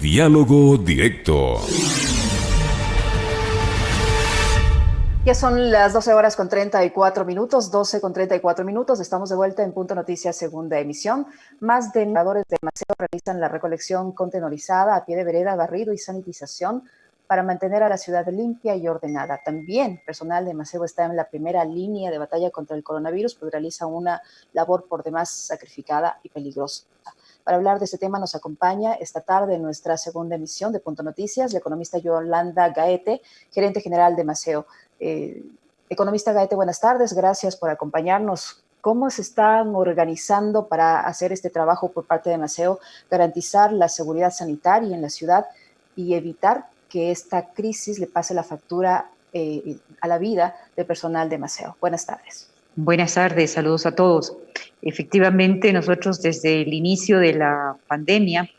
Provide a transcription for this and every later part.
Diálogo Directo. Ya son las 12 horas con 34 minutos, 12 con 34 minutos. Estamos de vuelta en Punto Noticias, segunda emisión. Más de nadadores de Maceo realizan la recolección contenorizada a pie de vereda, barrido y sanitización para mantener a la ciudad limpia y ordenada. También personal de Maceo está en la primera línea de batalla contra el coronavirus, pues realiza una labor por demás sacrificada y peligrosa. Para hablar de este tema nos acompaña esta tarde en nuestra segunda emisión de Punto Noticias la economista Yolanda Gaete, gerente general de Maceo. Economista Gaete, buenas tardes, gracias por acompañarnos. ¿Cómo se están organizando para hacer este trabajo por parte de Maceo, garantizar la seguridad sanitaria en la ciudad y evitar que esta crisis le pase la factura a la vida del personal de Maceo? Buenas tardes. Buenas tardes, saludos a todos. Efectivamente, nosotros desde el inicio de la pandemia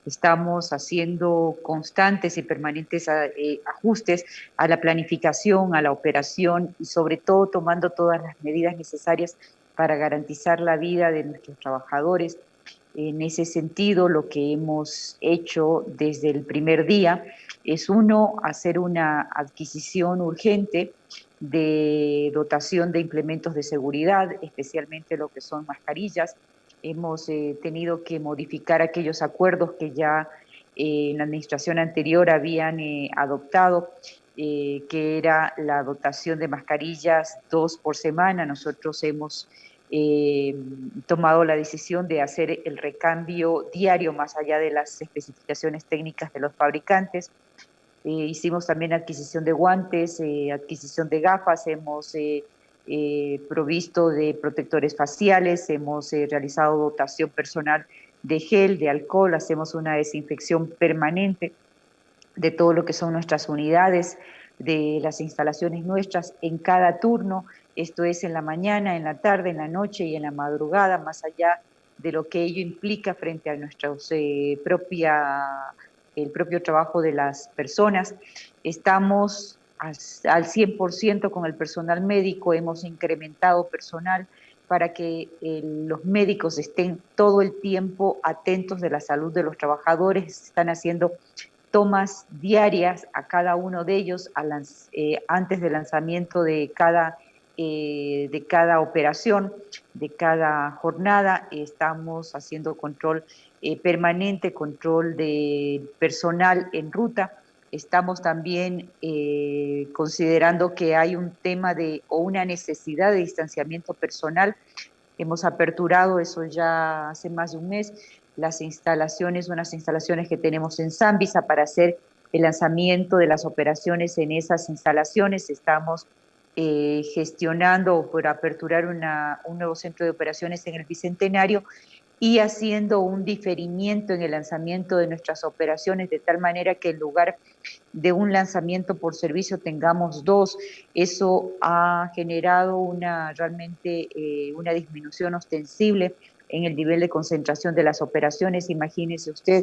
estamos haciendo constantes y permanentes ajustes a la planificación, a la operación y sobre todo tomando todas las medidas necesarias para garantizar la vida de nuestros trabajadores. En ese sentido, lo que hemos hecho desde el primer día es, uno, hacer una adquisición urgente de dotación de implementos de seguridad, especialmente lo que son mascarillas. Hemos tenido que modificar aquellos acuerdos que ya en la administración anterior habían adoptado, que era la dotación de mascarillas 2 por semana. Nosotros hemos tomado la decisión de hacer el recambio diario más allá de las especificaciones técnicas de los fabricantes. Hicimos también adquisición de guantes, adquisición de gafas, hemos provisto de protectores faciales, hemos realizado dotación personal de gel, de alcohol, hacemos una desinfección permanente de todo lo que son nuestras unidades, de las instalaciones nuestras en cada turno, esto es en la mañana, en la tarde, en la noche y en la madrugada, más allá de lo que ello implica frente a nuestros el propio trabajo de las personas. Estamos al 100% con el personal médico, hemos incrementado personal para que los médicos estén todo el tiempo atentos de la salud de los trabajadores, están haciendo tomas diarias a cada uno de ellos antes del lanzamiento de cada operación, de cada jornada. Estamos haciendo control permanente, control de personal en ruta. Estamos también considerando que hay un tema o una necesidad de distanciamiento personal. Hemos aperturado eso ya hace más de un mes, unas instalaciones que tenemos en Zambisa para hacer el lanzamiento de las operaciones en esas instalaciones. Estamos gestionando por aperturar un nuevo centro de operaciones en el Bicentenario y haciendo un diferimiento en el lanzamiento de nuestras operaciones de tal manera que en lugar de un lanzamiento por servicio tengamos 2. Eso ha generado realmente una disminución ostensible en el nivel de concentración de las operaciones. Imagínese usted,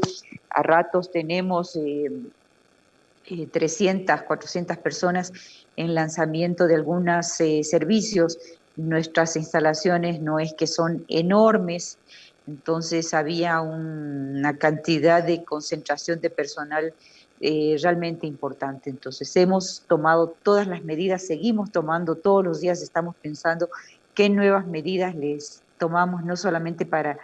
a ratos tenemos 300, 400 personas en lanzamiento de algunos servicios. Nuestras instalaciones no es que son enormes, entonces había una cantidad de concentración de personal realmente importante. Entonces hemos tomado todas las medidas, seguimos tomando todos los días, estamos pensando qué nuevas medidas les tomamos, no solamente para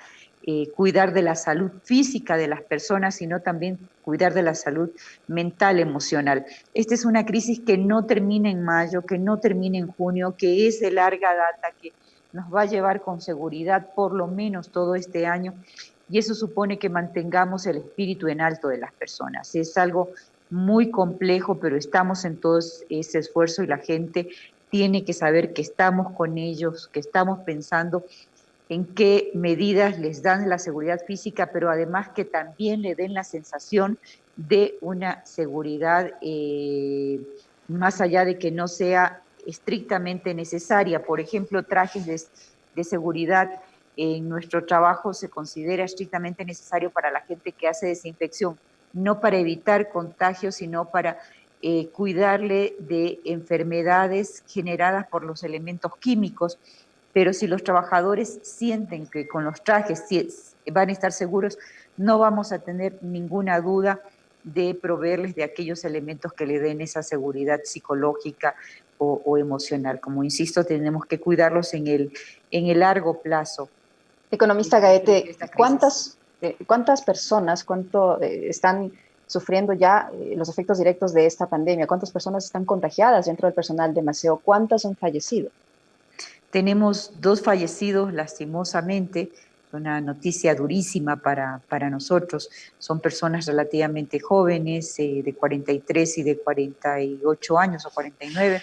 cuidar de la salud física de las personas, sino también cuidar de la salud mental, emocional. Esta es una crisis que no termina en mayo, que no termina en junio, que es de larga data, que nos va a llevar con seguridad por lo menos todo este año, y eso supone que mantengamos el espíritu en alto de las personas. Es algo muy complejo, pero estamos en todo ese esfuerzo y la gente tiene que saber que estamos con ellos, que estamos pensando en qué medidas les dan la seguridad física, pero además que también le den la sensación de una seguridad más allá de que no sea estrictamente necesaria. Por ejemplo, trajes de seguridad en nuestro trabajo se considera estrictamente necesario para la gente que hace desinfección, no para evitar contagios, sino para cuidarle de enfermedades generadas por los elementos químicos. Pero si los trabajadores sienten que con los trajes van a estar seguros, no vamos a tener ninguna duda de proveerles de aquellos elementos que le den esa seguridad psicológica o emocional. Como insisto, tenemos que cuidarlos en el largo plazo. Economista Gaete, ¿cuántas personas están sufriendo ya los efectos directos de esta pandemia? ¿Cuántas personas están contagiadas dentro del personal de Maceo? ¿Cuántas han fallecido? Tenemos 2 fallecidos, lastimosamente, una noticia durísima para nosotros. Son personas relativamente jóvenes, de 43 y de 48 años o 49.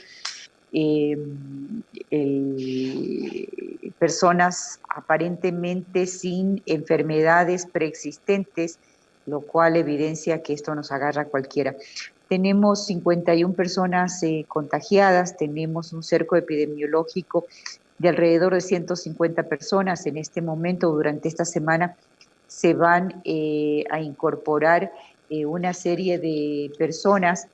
Personas aparentemente sin enfermedades preexistentes, lo cual evidencia que esto nos agarra a cualquiera. Tenemos 51 personas contagiadas, tenemos un cerco epidemiológico de alrededor de 150 personas. En este momento, durante esta semana, se van a incorporar una serie de personas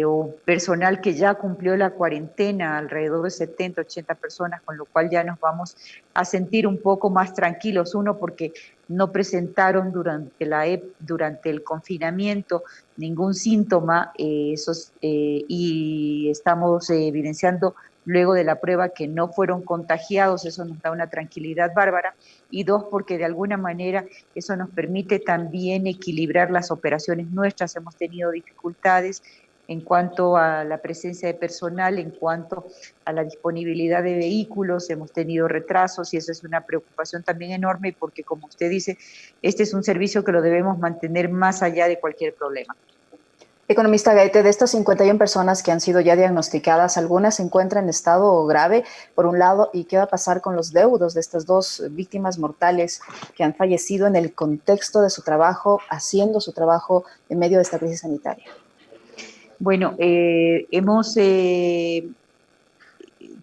o personal que ya cumplió la cuarentena, alrededor de 70, 80 personas, con lo cual ya nos vamos a sentir un poco más tranquilos. Uno, porque no presentaron durante el confinamiento ningún síntoma y estamos evidenciando luego de la prueba que no fueron contagiados, eso nos da una tranquilidad bárbara. Y 2, porque de alguna manera eso nos permite también equilibrar las operaciones nuestras. Hemos tenido dificultades en cuanto a la presencia de personal, en cuanto a la disponibilidad de vehículos, hemos tenido retrasos y eso es una preocupación también enorme porque, como usted dice, este es un servicio que lo debemos mantener más allá de cualquier problema. Economista Gaete, de estas 51 personas que han sido ya diagnosticadas, algunas se encuentran en estado grave, por un lado, ¿y qué va a pasar con los deudos de estas 2 víctimas mortales que han fallecido en el contexto de su trabajo, haciendo su trabajo en medio de esta crisis sanitaria? Bueno,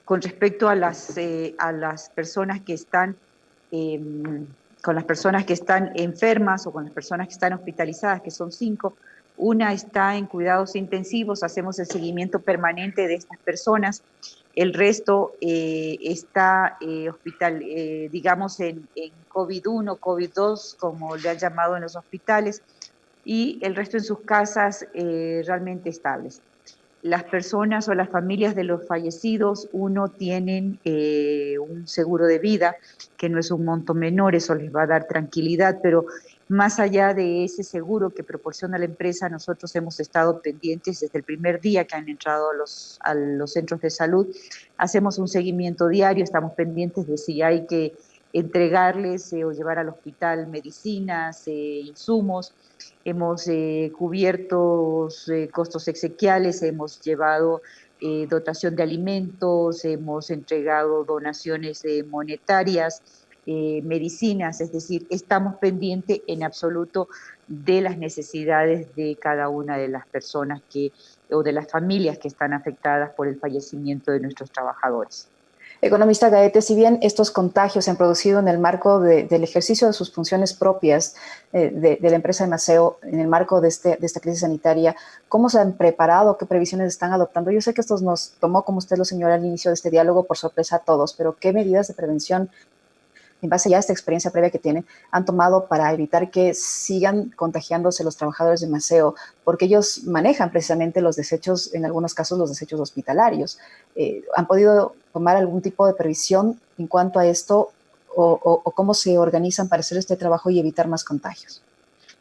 con respecto a las personas que están con las personas que están enfermas o con las personas que están hospitalizadas, que son 5, una está en cuidados intensivos, hacemos el seguimiento permanente de estas personas, el resto está digamos en COVID-1, COVID-2, como le han llamado en los hospitales, y el resto en sus casas realmente estables. Las personas o las familias de los fallecidos, uno tienen un seguro de vida, que no es un monto menor, eso les va a dar tranquilidad, pero más allá de ese seguro que proporciona la empresa, nosotros hemos estado pendientes desde el primer día que han entrado a los centros de salud, hacemos un seguimiento diario, estamos pendientes de si hay que entregarles o llevar al hospital medicinas, insumos. Hemos cubierto costos exequiales, hemos llevado dotación de alimentos, hemos entregado donaciones monetarias, medicinas, es decir, estamos pendientes en absoluto de las necesidades de cada una de las personas o de las familias que están afectadas por el fallecimiento de nuestros trabajadores. Economista Gaete, si bien estos contagios se han producido en el marco del ejercicio de sus funciones propias de la empresa de Maceo, en el marco de esta crisis sanitaria, ¿cómo se han preparado? ¿Qué previsiones están adoptando? Yo sé que esto nos tomó, como usted lo señaló al inicio de este diálogo, por sorpresa a todos, pero ¿qué medidas de prevención, en base ya a esta experiencia previa que tienen, han tomado para evitar que sigan contagiándose los trabajadores de Maceo? Porque ellos manejan precisamente los desechos, en algunos casos los desechos hospitalarios. ¿Han podido tomar algún tipo de previsión en cuanto a esto o cómo se organizan para hacer este trabajo y evitar más contagios?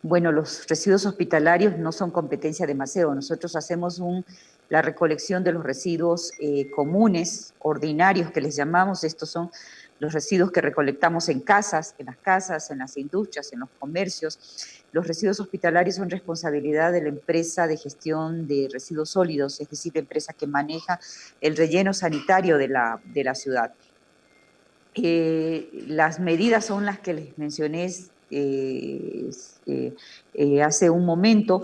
Bueno, los residuos hospitalarios no son competencia de Maceo. Nosotros hacemos la recolección de los residuos comunes, ordinarios que les llamamos. Estos son los residuos que recolectamos en las casas, en las industrias, en los comercios. Los residuos hospitalarios son responsabilidad de la empresa de gestión de residuos sólidos, es decir, la empresa que maneja el relleno sanitario de la ciudad. Las medidas son las que les mencioné hace un momento.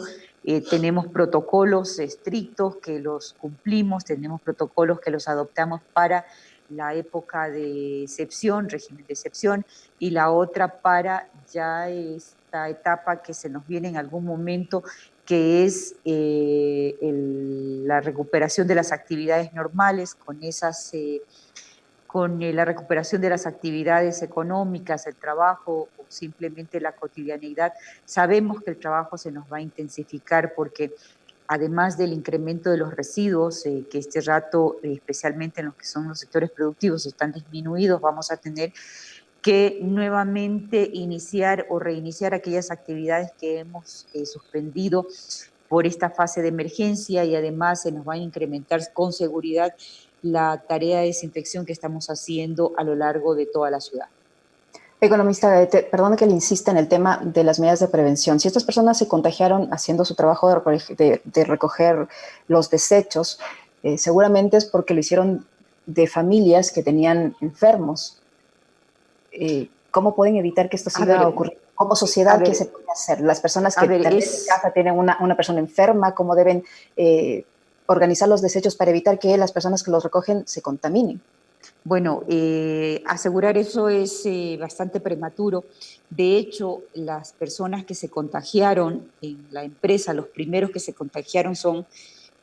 Tenemos protocolos estrictos que los cumplimos, tenemos protocolos que los adoptamos para la época de excepción, régimen de excepción, y la otra para ya esta etapa que se nos viene en algún momento, que es la recuperación de las actividades normales con con la recuperación de las actividades económicas, el trabajo o simplemente la cotidianidad, sabemos que el trabajo se nos va a intensificar porque además del incremento de los residuos, que este rato, especialmente en los que son los sectores productivos, están disminuidos, vamos a tener que nuevamente iniciar o reiniciar aquellas actividades que hemos suspendido por esta fase de emergencia y además se nos va a incrementar con seguridad la tarea de desinfección que estamos haciendo a lo largo de toda la ciudad. Economista, perdón que le insista en el tema de las medidas de prevención. Si estas personas se contagiaron haciendo su trabajo de recoger los desechos, seguramente es porque lo hicieron de familias que tenían enfermos. ¿Cómo pueden evitar que esto siga ocurriendo? Como sociedad, ¿qué se puede hacer? Las personas que también en casa tienen una persona enferma, ¿cómo deben organizar los desechos para evitar que las personas que los recogen se contaminen? Bueno, asegurar eso es bastante prematuro. De hecho, las personas que se contagiaron en la empresa, los primeros que se contagiaron son,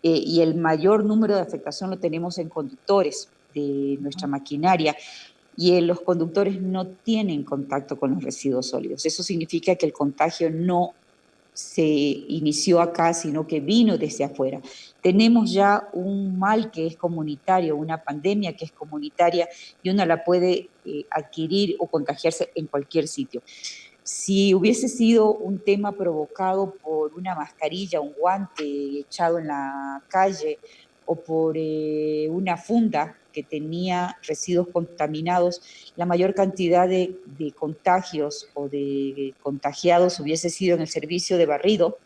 y el mayor número de afectación lo tenemos en conductores de nuestra maquinaria, y los conductores no tienen contacto con los residuos sólidos. Eso significa que el contagio no se inició acá, sino que vino desde afuera. Tenemos ya un mal que es comunitario, una pandemia que es comunitaria y uno la puede adquirir o contagiarse en cualquier sitio. Si hubiese sido un tema provocado por una mascarilla, un guante echado en la calle o por una funda que tenía residuos contaminados, la mayor cantidad de contagios o de contagiados hubiese sido en el servicio de barrido,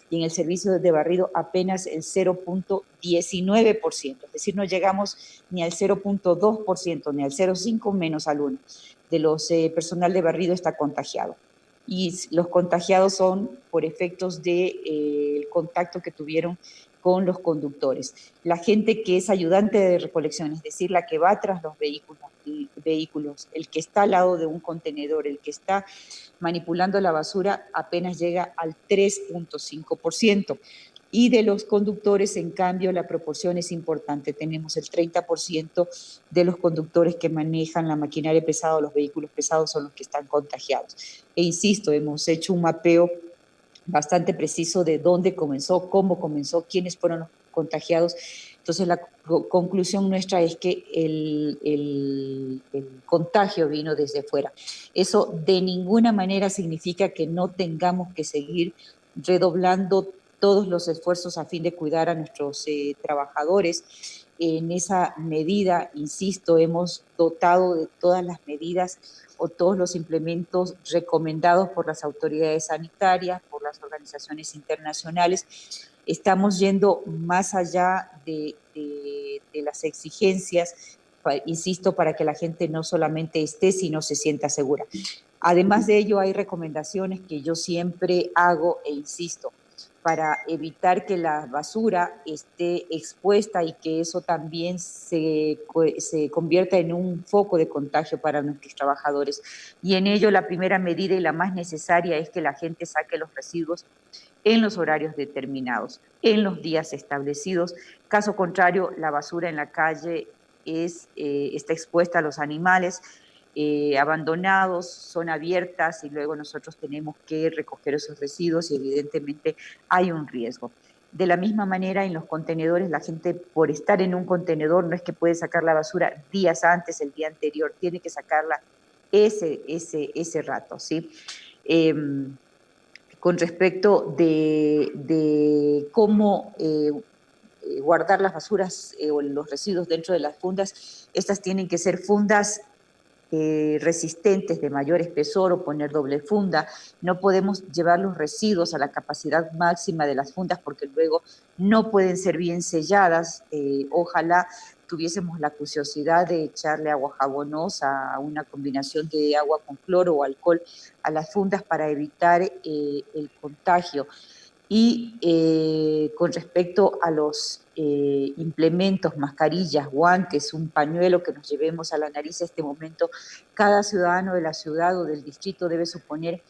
y en el servicio de barrido apenas el 0.19%, es decir, no llegamos ni al 0.2%, ni al 0.5%, menos al 1%. De los personal de barrido está contagiado. Y los contagiados son por efectos del contacto que tuvieron con los conductores. La gente que es ayudante de recolección, es decir, la que va tras los vehículos, el que está al lado de un contenedor, el que está manipulando la basura, apenas llega al 3.5%. Y de los conductores, en cambio, la proporción es importante. Tenemos el 30% de los conductores que manejan la maquinaria pesada o los vehículos pesados son los que están contagiados. E insisto, hemos hecho un mapeo bastante preciso de dónde comenzó, cómo comenzó, quiénes fueron los contagiados. Entonces, la conclusión nuestra es que el contagio vino desde fuera. Eso de ninguna manera significa que no tengamos que seguir redoblando todos los esfuerzos a fin de cuidar a nuestros trabajadores. En esa medida, insisto, hemos dotado de todas las medidas o todos los implementos recomendados por las autoridades sanitarias, por las organizaciones internacionales. Estamos yendo más allá de las exigencias, insisto, para que la gente no solamente esté, sino se sienta segura. Además de ello, hay recomendaciones que yo siempre hago e insisto, para evitar que la basura esté expuesta y que eso también se convierta en un foco de contagio para nuestros trabajadores. Y en ello la primera medida y la más necesaria es que la gente saque los residuos en los horarios determinados, en los días establecidos. Caso contrario, la basura en la calle está expuesta a los animales, abandonados, son abiertas y luego nosotros tenemos que recoger esos residuos y evidentemente hay un riesgo. De la misma manera, en los contenedores, la gente por estar en un contenedor no es que puede sacar la basura días antes, el día anterior, tiene que sacarla ese rato, ¿sí? Con respecto de cómo guardar las basuras o los residuos dentro de las fundas, estas tienen que ser fundas resistentes de mayor espesor o poner doble funda. No podemos llevar los residuos a la capacidad máxima de las fundas porque luego no pueden ser bien selladas. Ojalá tuviésemos la curiosidad de echarle agua jabonosa, una combinación de agua con cloro o alcohol a las fundas para evitar el contagio. Y con respecto a los implementos, mascarillas, guantes, un pañuelo que nos llevemos a la nariz en este momento, cada ciudadano de la ciudad o del distrito debe suponer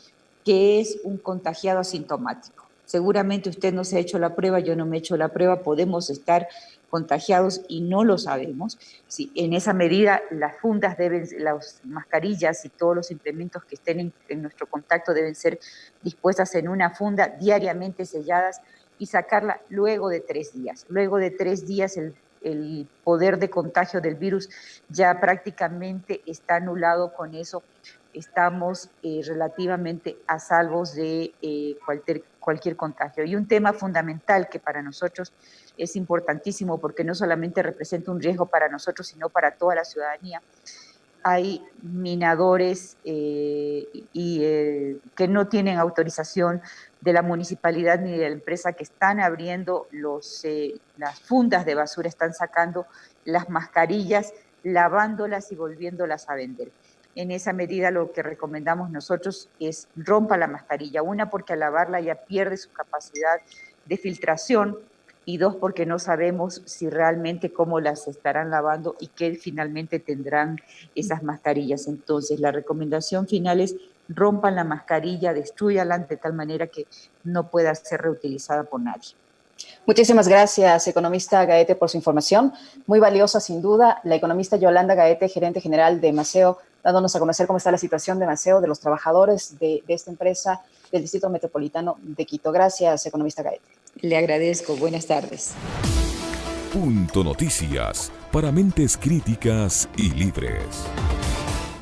que es un contagiado asintomático. Seguramente usted no se ha hecho la prueba, yo no me he hecho la prueba, podemos estar contagiados y no lo sabemos. Sí, en esa medida, las fundas las mascarillas y todos los implementos que estén en nuestro contacto deben ser dispuestas en una funda diariamente selladas y sacarla luego de 3 días. Luego de 3 días el poder de contagio del virus ya prácticamente está anulado. Con eso estamos relativamente a salvos de cualquier contagio. Y un tema fundamental que para nosotros es importantísimo, porque no solamente representa un riesgo para nosotros, sino para toda la ciudadanía. Hay minadores que no tienen autorización de la municipalidad ni de la empresa, que están abriendo las fundas de basura, están sacando las mascarillas, lavándolas y volviéndolas a vender. En esa medida lo que recomendamos nosotros es rompa la mascarilla. Una, porque al lavarla ya pierde su capacidad de filtración, y 2, porque no sabemos si realmente cómo las estarán lavando y qué finalmente tendrán esas mascarillas. Entonces, la recomendación final es rompan la mascarilla, destrúyanla de tal manera que no pueda ser reutilizada por nadie. Muchísimas gracias, economista Gaete, por su información. Muy valiosa, sin duda. La economista Yolanda Gaete, gerente general de Maceo, dándonos a conocer cómo está la situación de Maceo, de los trabajadores de esta empresa del Distrito Metropolitano de Quito. Gracias, economista Gaete. Le agradezco. Buenas tardes. Punto Noticias, para mentes críticas y libres.